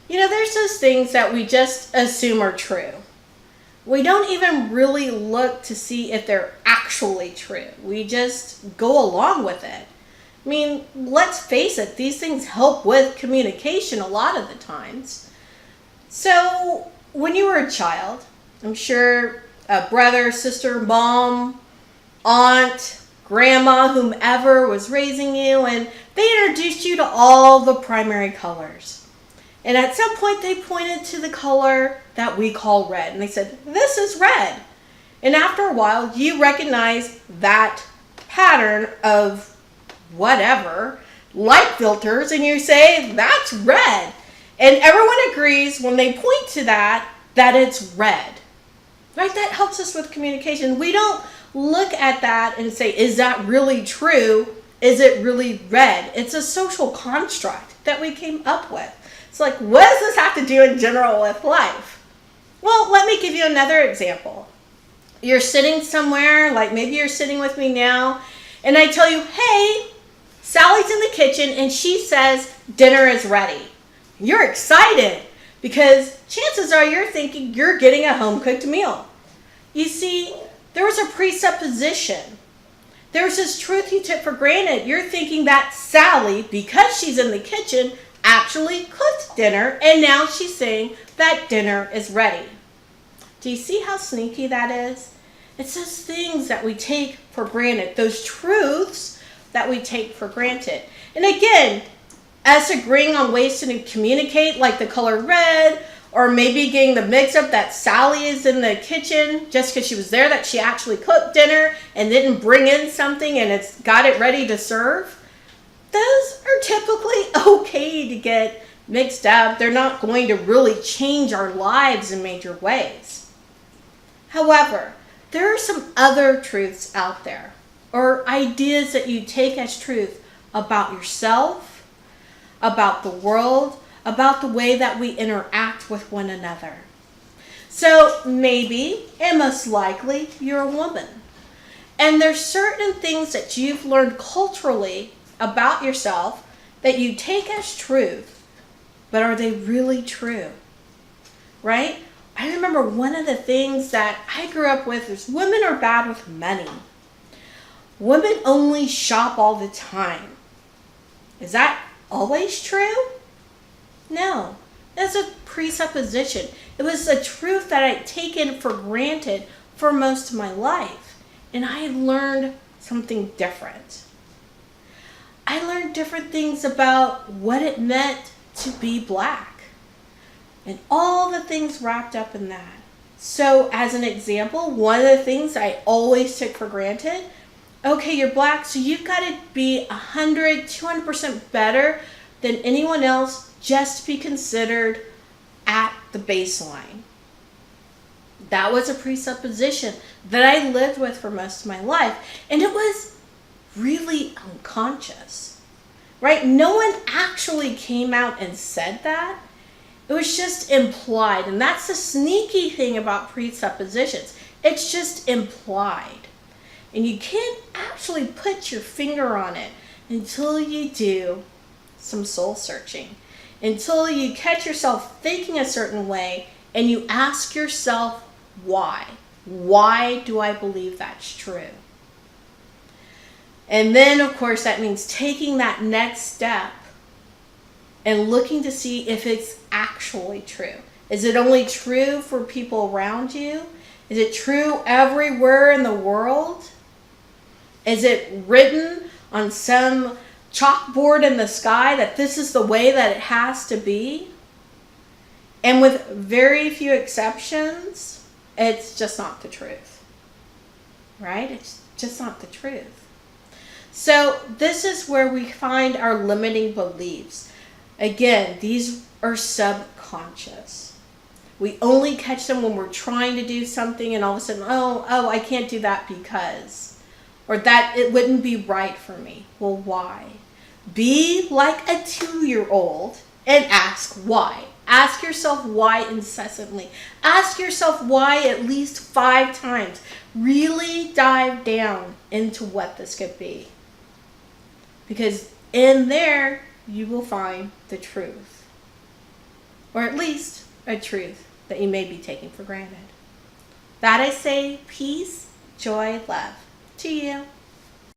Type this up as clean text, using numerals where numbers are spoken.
There's those things that we just assume are true. We don't even really look to see if they're actually true. We just go along with it. Let's face it, these things help with communication a lot of the times. So, when you were a child, I'm sure a brother, sister, mom, aunt, grandma, whomever was raising you, and they introduced you to all the primary colors. And at some point, they pointed to the color that we call red, and they said, "This is red." And after a while, you recognize that pattern of whatever, light filters, and you say, "That's red." And everyone agrees when they point to that it's red. Right? That helps us with communication. We don't look at that and say, is that really true? Is it really red? It's a social construct that we came up with. It's like, what does this have to do in general with life? Well, let me give you another example. You're sitting somewhere, like maybe you're sitting with me now, and I tell you, hey, Sally's in the kitchen, and she says dinner is ready. You're excited because chances are you're thinking you're getting a home-cooked meal. You see, there was a presupposition. There was this truth you took for granted. You're thinking that Sally, because she's in the kitchen, actually cooked dinner, and now she's saying that dinner is ready. Do you see how sneaky that is? It's those things that we take for granted, those truths that we take for granted. And again, us agreeing on ways to communicate, like the color red, or maybe getting the mix up that Sally is in the kitchen just because she was there, that she actually cooked dinner and didn't bring in something and it's got it ready to serve. Those are typically okay to get mixed up. They're not going to really change our lives in major ways. However, there are some other truths out there, or ideas that you take as truth about yourself, about the world, about the way that we interact with one another. So maybe, and most likely, you're a woman. And there's certain things that you've learned culturally about yourself that you take as truth, but are they really true? Right? I remember one of the things that I grew up with is women are bad with money. Women only shop all the time. Is that always true? No. That's a presupposition. It was a truth that I'd taken for granted for most of my life. And I learned something different. I learned different things about what it meant to be black. And all the things wrapped up in that. So as an example, one of the things I always took for granted, okay, you're black, so you've got to be 200% better than anyone else just to be considered at the baseline. That was a presupposition that I lived with for most of my life. And it was really unconscious, right? No one actually came out and said that. It was just implied. And that's the sneaky thing about presuppositions. It's just implied. And you can't actually put your finger on it until you do some soul searching. Until you catch yourself thinking a certain way and you ask yourself why. Why do I believe that's true? And then, of course, that means taking that next step and looking to see if it's actually true. Is it only true for people around you? Is it true everywhere in the world? Is it written on some chalkboard in the sky that this is the way that it has to be? And with very few exceptions, it's just not the truth. Right? It's just not the truth. So this is where we find our limiting beliefs. Again, these are subconscious. We only catch them when we're trying to do something and all of a sudden, oh, I can't do that because, or that it wouldn't be right for me. Well, why? Be like a 2-year-old and ask why. Ask yourself why incessantly. Ask yourself why at least 5 times. Really dive down into what this could be. Because in there, you will find the truth. or at least a truth that you may be taking for granted. That I say, peace, joy, love to you.